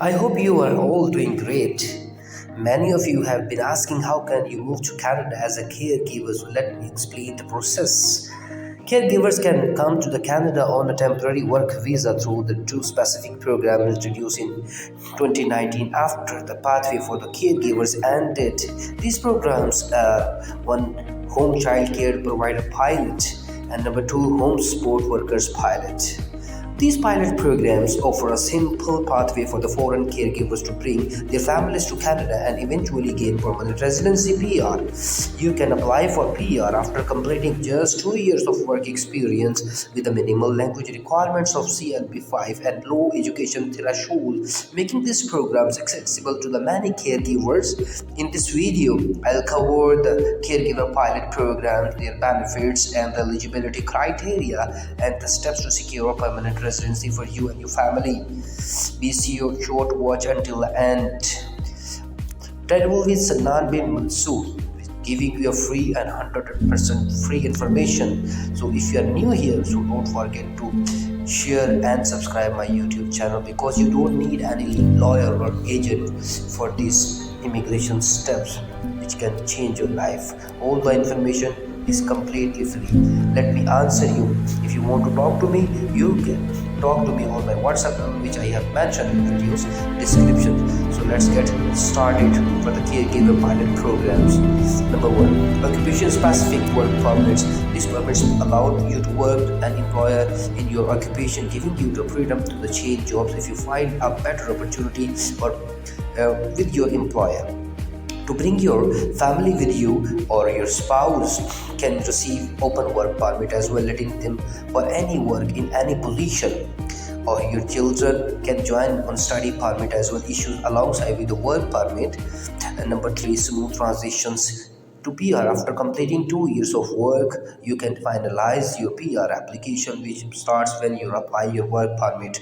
I hope you are all doing great. Many of you have been asking how can you move to Canada as a caregiver, so let me explain the process. Caregivers can come to the Canada on a temporary work visa through the two specific programs introduced in 2019 after the pathway for the caregivers ended. These programs are one home child care provider pilot and number two home support workers pilot. These pilot programs offer a simple pathway for the foreign caregivers to bring their families to Canada and eventually gain permanent residency (PR). You can apply for PR after completing just 2 years of work experience with the minimal language requirements of CLB5 and low education threshold, making these programs accessible to the many caregivers. In this video, I'll cover the caregiver pilot program, their benefits, and the eligibility criteria, and the steps to secure a permanent residency for you and your family. Be sure to watch until the end. Travel with Sannan bin Mansoor, giving you a free and 100% free information. So if you are new here, so don't forget to share and subscribe my YouTube channel, because you don't need any lawyer or agent for these immigration steps which can change your life. All the information is completely free. Let me answer you. If you want to talk to me, you can talk to me on my WhatsApp number, which I have mentioned in videos description. So let's get started for the caregiver pilot programs. Number one, occupation specific work permits. These permits allow you to work an employer in your occupation, giving you the freedom to change jobs if you find a better opportunity or with your employer. To bring your family with you, or your spouse can receive open work permit as well, letting them for any work in any position. Or your children can join on study permit as well, issued alongside with the work permit. And number three, smooth transitions to PR. After completing 2 years of work, you can finalize your PR application, which starts when you apply your work permit.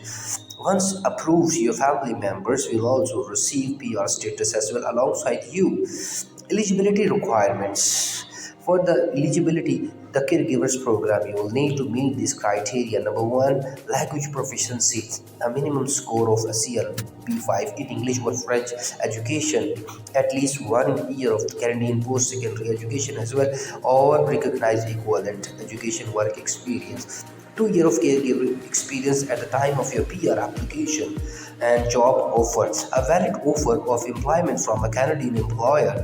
Once approved, your family members will also receive PR status as well alongside you. Eligibility requirements. For the eligibility, the caregivers program, you will need to meet these criteria. Number one, language proficiency, a minimum score of a CLB5 in English or French education, at least 1 year of Canadian post-secondary education as well, or recognized equivalent education work experience. 2 years of caregiver experience at the time of your PR application, and job offer, a valid offer of employment from a Canadian employer.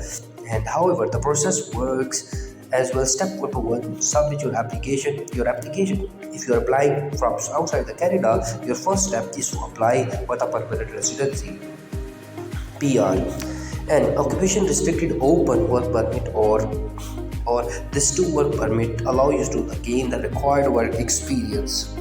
And however, the process works as well. Step number one, submit your application. If you are applying from outside the Canada, your first step is to apply for the permanent residency (PR). And occupation restricted open work permit, or this two work permit allow you to gain the required work experience.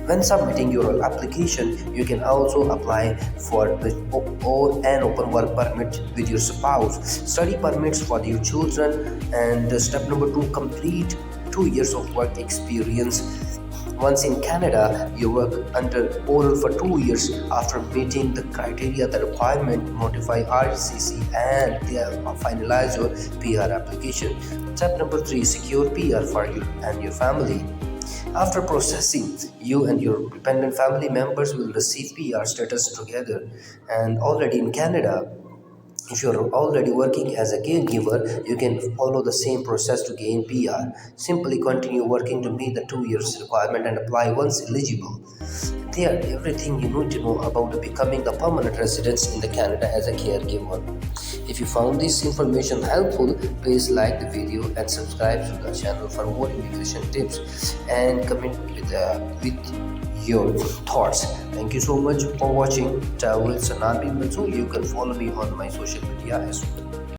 When submitting your application, you can also apply for an open work permit with your spouse, study permits for your children, and step number two, complete 2 years of work experience. Once in Canada, you work under oral for 2 years. After meeting the criteria, the requirement, notify RCC and they finalize your PR application. Step number three, secure PR for you and your family. After processing, you and your dependent family members will receive PR status together. And already in Canada, if you're already working as a caregiver, you can follow the same process to gain PR. Simply continue working to meet the 2 years requirement and apply once eligible. There, everything you need to know about becoming a permanent resident in the Canada as a caregiver. If you found this information helpful, please like the video and subscribe to the channel for more immigration tips, and comment with your thoughts. Thank you so much for watching. Travel with Sannan bin Mansoor. You can follow me on my social media as well.